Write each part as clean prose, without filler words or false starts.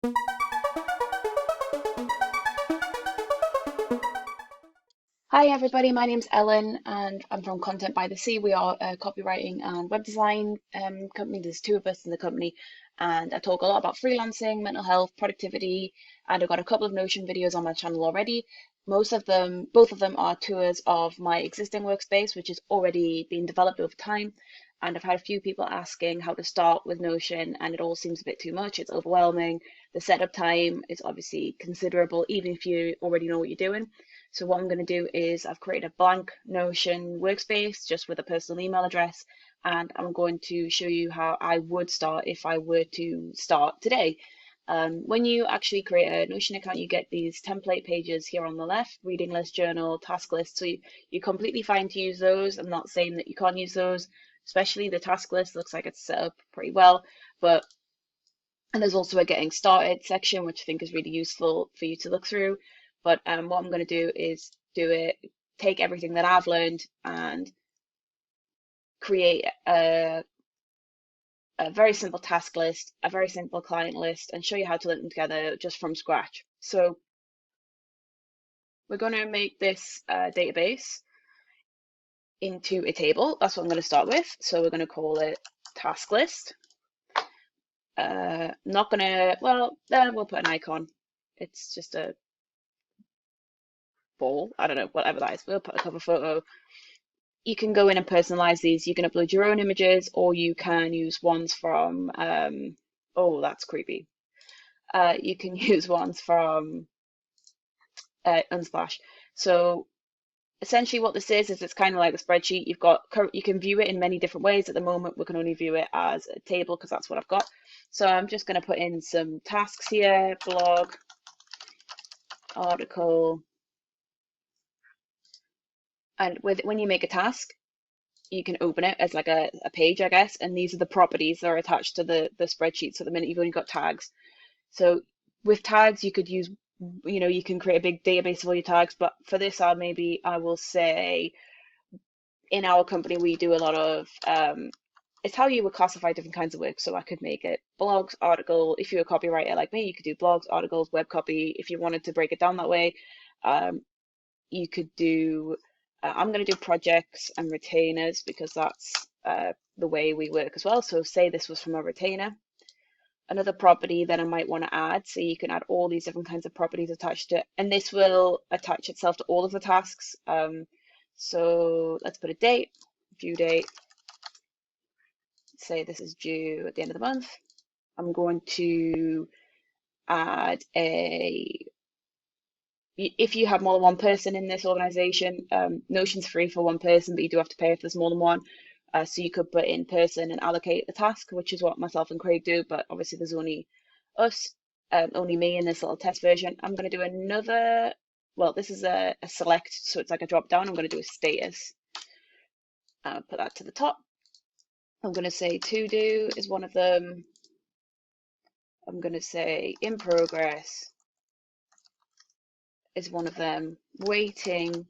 Hi everybody, my name's Ellen and I'm from Content by the Sea. We are a copywriting and web design company. There's two of us in the company and I talk a lot about freelancing, mental health, productivity, and I've got a couple of Notion videos on my channel already. Both of them are tours of my existing workspace, which has already been developed over time. And I've had a few people asking how to start with Notion and it all seems a bit too much. It's overwhelming. The setup time is obviously considerable, even if you already know what you're doing. So what I'm going to do is I've created a blank Notion workspace just with a personal email address, and I'm going to show you how I would start if I were to start today. When you actually create a Notion account, you get these template pages here on the left, reading list, journal, task list. So you're completely fine to use those. I'm not saying that you can't use those, especially the task list looks like it's set up pretty well, and there's also a getting started section, which I think is really useful for you to look through. But what I'm going to do is take everything that I've learned and create a very simple task list, a very simple client list, and show you how to link them together just from scratch. So we're going to make this database into a table. That's what I'm going to start with. So we're going to call it task list. Not going to, well, we'll put an icon. It's just a ball. I don't know, whatever that is. We'll put a cover photo. You can go in and personalize these. You can upload your own images or you can use ones from, oh, that's creepy. You can use ones from Unsplash. So essentially what this is it's kind of like a spreadsheet. You can view it in many different ways. At the moment, we can only view it as a table because that's what I've got. So I'm just going to put in some tasks here, blog, article, and when you make a task, you can open it as like a page, I guess, and these are the properties that are attached to the spreadsheet. So at the minute you've only got tags. So with tags, you could use, you can create a big database of all your tags, but for this, I will say in our company, we do a lot of, it's how you would classify different kinds of work. So I could make it blogs, article. If you're a copywriter like me, you could do blogs, articles, web copy. If you wanted to break it down that way, you could do I'm going to do projects and retainers because that's the way we work as well. So say this was from a retainer. Another property that I might want to add, so you can add all these different kinds of properties attached to it, and this will attach itself to all of the tasks. So let's put a date, due date, say this is due at the end of the month. I'm going to add if you have more than one person in this organization, Notion's free for one person, but you do have to pay if there's more than one. So you could put in person and allocate the task, which is what myself and Craig do, but obviously there's only us, only me in this little test version. I'm going to do another, well, this is a select, so it's like a drop down. I'm going to do a status, put that to the top. I'm going to say to do is one of them. I'm going to say in progress is one of them, waiting,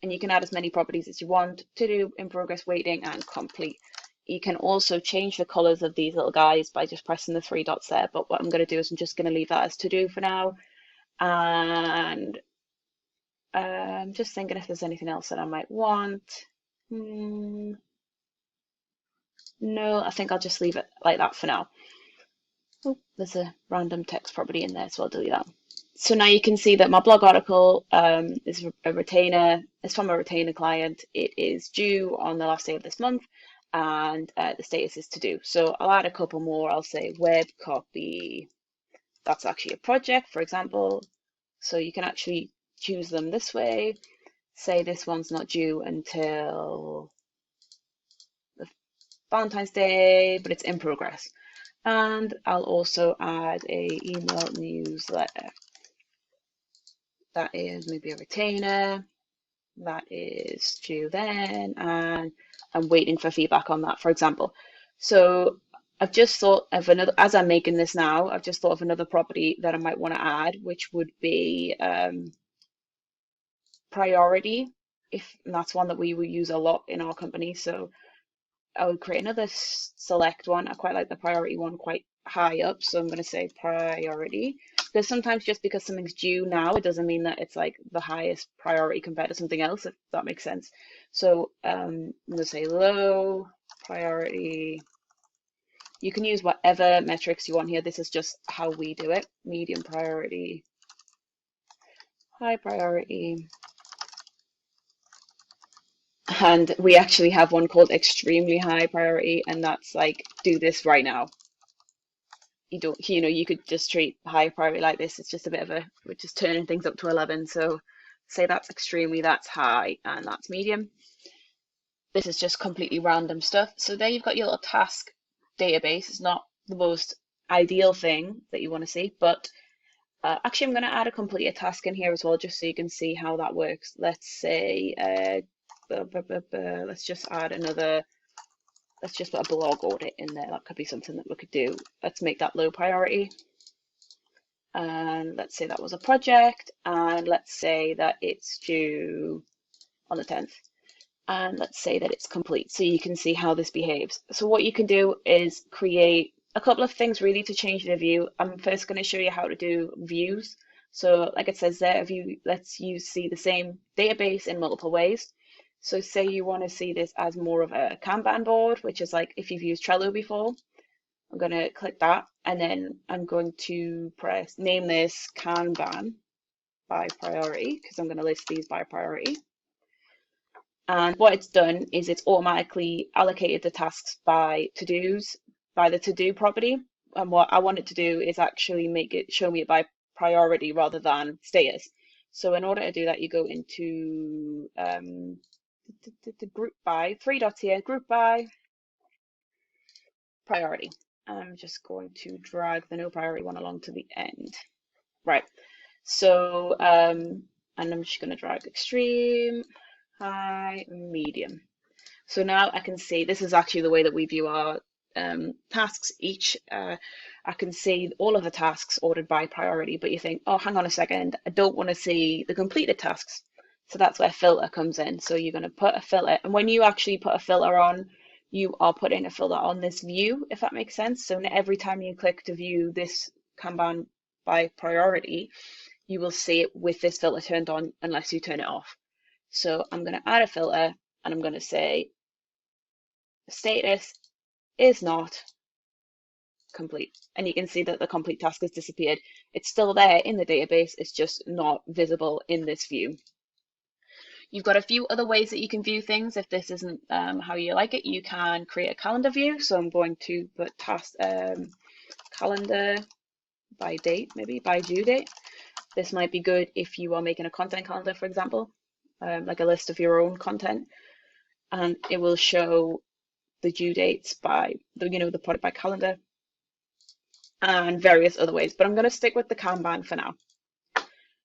and you can add as many properties as you want. To do, in progress, waiting, and complete. You can also change the colors of these little guys by just pressing the three dots there, but what I'm going to do is I'm just going to leave that as to do for now. And I'm just thinking if there's anything else that I might want. No, I think I'll just leave it like that for now. Oh, there's a random text property in there, so I'll delete that. So now you can see that my blog article is a retainer. It's from a retainer client. It is due on the last day of this month, and the status is to do. So I'll add a couple more. I'll say web copy. That's actually a project, for example. So you can actually choose them this way. Say this one's not due until the Valentine's Day, but it's in progress. And I'll also add a email newsletter. That is maybe a retainer. That is due then, and I'm waiting for feedback on that, for example. So I've just thought of another, as I'm making this now, I've just thought of another property that I might want to add, which would be priority. And that's one that we will use a lot in our company. So I would create another select one. I quite like the priority one quite high up, so I'm going to say priority. Because sometimes just because something's due now, it doesn't mean that it's like the highest priority compared to something else, if that makes sense. So I'm going to say low priority. You can use whatever metrics you want here. This is just how we do it. Medium priority, high priority. And we actually have one called extremely high priority, and that's like, do this right now. You don't, you could just treat high priority like this. It's just a bit of we're just turning things up to 11. So say that's extremely, that's high, and that's medium. This is just completely random stuff. So there you've got your little task database. It's not the most ideal thing that you want to see, but actually I'm going to add a completed task in here as well, just so you can see how that works. Let's say, let's just add another, let's just put a blog audit in there. That could be something that we could do. Let's make that low priority. And let's say that was a project, and let's say that it's due on the 10th. And let's say that it's complete, so you can see how this behaves. So what you can do is create a couple of things really to change the view. I'm first going to show you how to do views. So like it says there, let's see the same database in multiple ways. So say you want to see this as more of a Kanban board, which is like if you've used Trello before. I'm going to click that, and then I'm going to name this Kanban by priority, because I'm going to list these by priority. And what it's done is it's automatically allocated the tasks by to-dos, by the to-do property. And what I want it to do is actually show me it by priority rather than status. So in order to do that, you go into the group by, 3 dots here, group by priority. I'm just going to drag the no priority one along to the end. Right. So, and I'm just going to drag extreme, high, medium. So now I can see, this is actually the way that we view our tasks. I can see all of the tasks ordered by priority, but you think, oh, hang on a second, I don't want to see the completed tasks. So that's where filter comes in. So you're going to put a filter, and when you actually put a filter on, you are putting a filter on this view, if that makes sense. So every time you click to view this Kanban by priority, you will see it with this filter turned on unless you turn it off. So I'm going to add a filter, and I'm going to say status is not complete. And you can see that the complete task has disappeared. It's still there in the database, it's just not visible in this view. You've got a few other ways that you can view things. If this isn't how you like it, you can create a calendar view. So I'm going to put task calendar by date, maybe by due date. This might be good if you are making a content calendar, for example, like a list of your own content, and it will show the due dates by the product by calendar and various other ways. But I'm going to stick with the Kanban for now.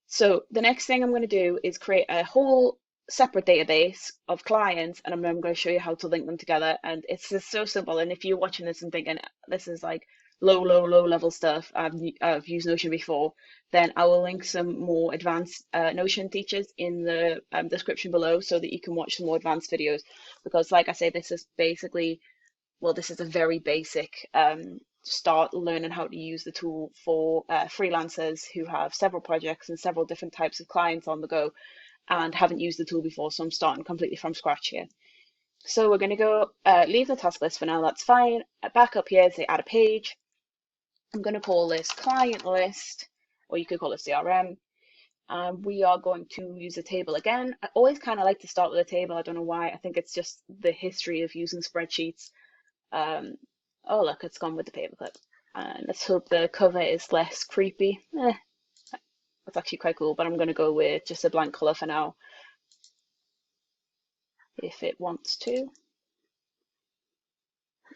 So the next thing I'm going to do is create a whole separate database of clients, and I'm going to show you how to link them together. And it's just so simple. And if you're watching this and thinking this is like low level stuff, I've used Notion before, then I will link some more advanced Notion teachers in the description below so that you can watch some more advanced videos. Because like I say, this is basically, well, this is a very basic start learning how to use the tool for freelancers who have several projects and several different types of clients on the go and haven't used the tool before. So I'm starting completely from scratch here. So we're going to go leave the task list for now. That's fine. Back up here, say add a page. I'm going to call this client list, or you could call it CRM. We are going to use a table again. I always kind of like to start with a table. I don't know why. I think it's just the history of using spreadsheets. Oh, look, it's gone with the paperclip. And let's hope the cover is less creepy. That's actually quite cool, but I'm going to go with just a blank color for now, if it wants to.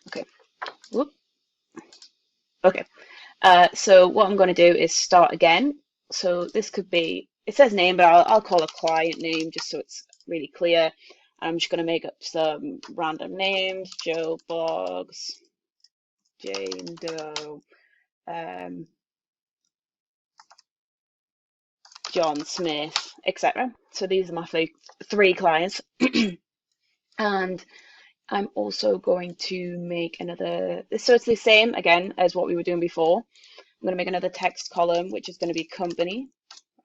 Okay. Whoop. Okay. So what I'm going to do is start again. So this could be, it says name, but I'll call a client name just so it's really clear. I'm just going to make up some random names: Joe Boggs, Jane Doe, John Smith, etc. So these are my three clients. And I'm also going to make another, so it's the same again as what we were doing before. I'm going to make another text column, which is going to be company,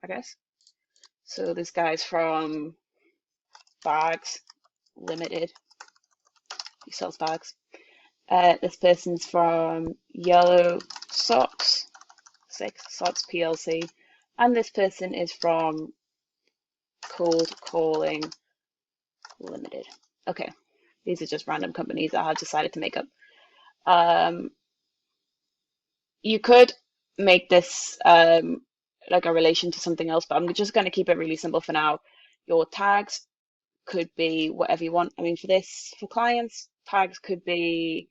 I guess. So this guy's from Bags Limited. He sells bags. This person's from Yellow Socks, Socks PLC. And this person is from Cold Calling Limited. Okay, these are just random companies that I've decided to make up. Um, you could make this like a relation to something else, but I'm just going to keep it really simple for now. Your tags could be whatever you want. I mean, for this, for clients, tags could be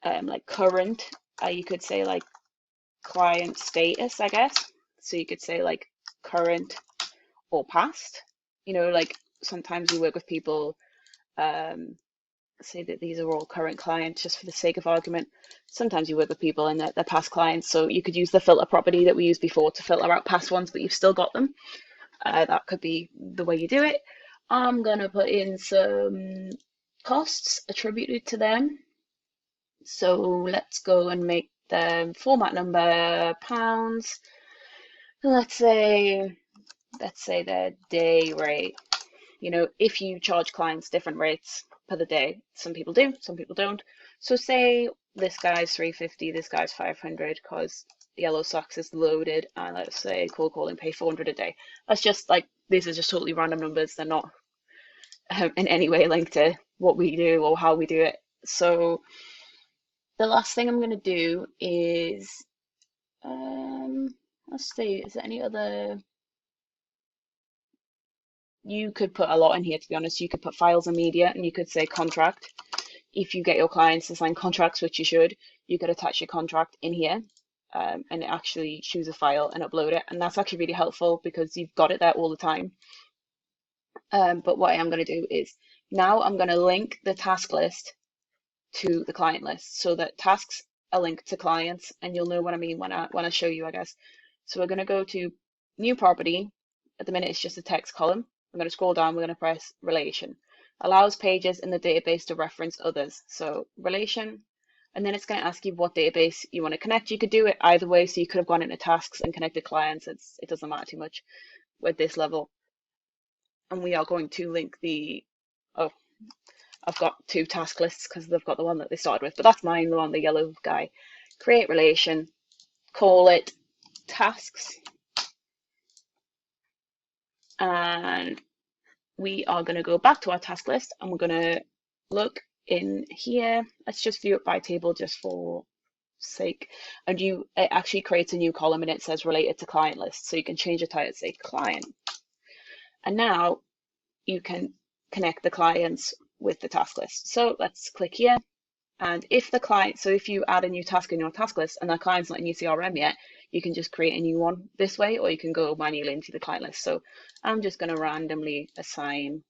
like current. You could say like client status, I guess. So you could say like current or past. You know, like sometimes you work with people, say that these are all current clients just for the sake of argument. Sometimes you work with people and they're past clients, so you could use the filter property that we used before to filter out past ones, but you've still got them. That could be the way you do it. I'm gonna put in some costs attributed to them. So let's go and make them format number pounds. Let's say their day rate. You know, if you charge clients different rates per the day, some people do, some people don't. So say this guy's 350, this guy's 500 because Yellow Socks is loaded, and let's say Cold Calling pay 400 a day. That's just like, these are just totally random numbers. They're not in any way linked to what we do or how we do it. So the last thing I'm going to do is, let's see, is there any other, you could put a lot in here, to be honest. You could put files and media, and you could say contract. If you get your clients to sign contracts, which you should, you could attach your contract in here, and actually choose a file and upload it. And that's actually really helpful because you've got it there all the time. But what I am going to do is now I'm going to link the task list to the client list so that tasks are linked to clients, and you'll know what I mean when I show you, I guess. So we're going to go to new property. At the minute, it's just a text column. I'm going to scroll down. We're going to press relation. Allows pages in the database to reference others. So relation, and then it's going to ask you what database you want to connect. You could do it either way. So you could have gone into tasks and connected clients. It doesn't matter too much with this level. And we are going to link the, oh, I've got two task lists because they've got the one that they started with, but that's mine, the one, the yellow guy. Create relation, call it tasks, and we are going to go back to our task list and we're going to look in here. Let's just view it by table just for sake. And it actually creates a new column and it says related to client list. So you can change the title, say client. And now you can connect the clients with the task list. So let's click here. And if the client, so if you add a new task in your task list and that client's not in your CRM yet, you can just create a new one this way, or you can go manually into the client list. So I'm just going to randomly assign,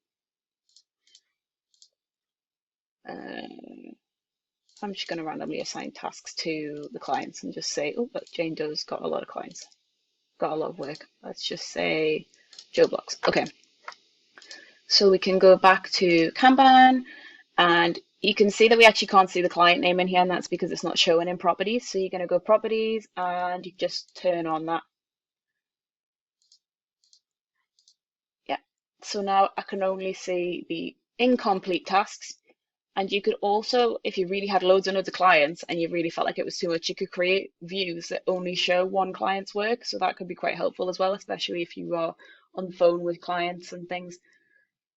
tasks to the clients and just say, oh, but Jane Doe's got a lot of clients, got a lot of work. Let's just say Joe Blocks. Okay. So we can go back to Kanban, and you can see that we actually can't see the client name in here, and that's because it's not showing in properties. So you're going to go properties and you just turn on that. Yeah. So now I can only see the incomplete tasks. And you could also, if you really had loads and loads of clients and you really felt like it was too much, you could create views that only show one client's work. So that could be quite helpful as well, especially if you are on the phone with clients and things.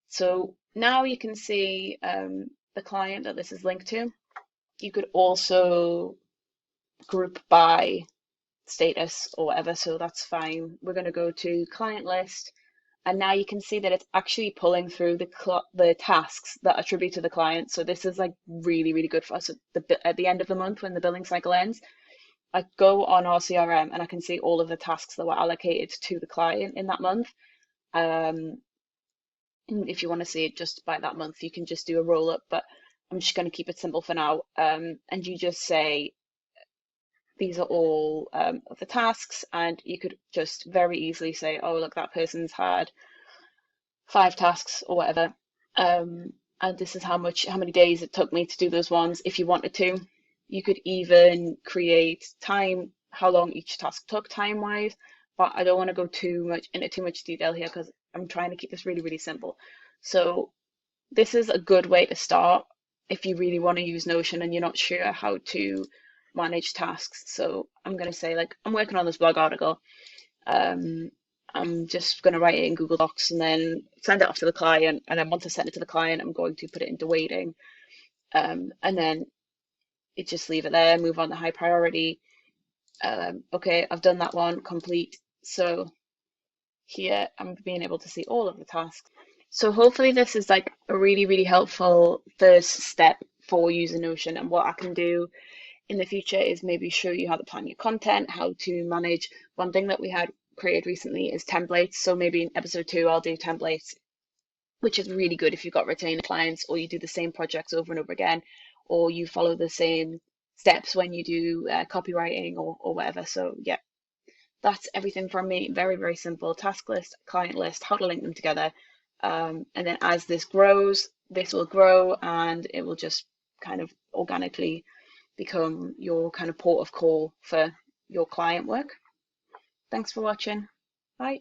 So now you can see the client that this is linked to. You could also group by status or whatever, so that's fine. We're going to go to client list, and now you can see that it's actually pulling through the tasks that attribute to the client. So this is like really, really good for us at the end of the month when the billing cycle ends. I go on our CRM and I can see all of the tasks that were allocated to the client in that month. If you want to see it just by that month, you can just do a roll up, but I'm just going to keep it simple for now. And you just say, these are all of the tasks, and you could just very easily say, oh, look, that person's had 5 tasks or whatever. and this is how many days it took me to do those ones if you wanted to. You could even create time, how long each task took time wise, but I don't want to go too much detail here because I'm trying to keep this really, really simple. So this is a good way to start if you really want to use Notion and you're not sure how to manage tasks. So I'm going to say, like, I'm working on this blog article. Um, I'm just going to write it in Google Docs and then send it off to the client. And then once I send it to the client, I'm going to put it into waiting. And then it just leave it there, move on to high priority. Okay, I've done that one, complete. So here I'm being able to see all of the tasks. So hopefully this is like a really, really helpful first step for using Notion. And what I can do in the future is maybe show you how to plan your content, how to manage. One thing that we had created recently is templates. So maybe in episode 2, I'll do templates, which is really good if you've got retained clients or you do the same projects over and over again, or you follow the same steps when you do copywriting or whatever. So yeah, that's everything from me. Very, very simple task list, client list, how to link them together. And then as this grows, this will grow and it will just kind of organically become your kind of port of call for your client work. Thanks for watching. Bye.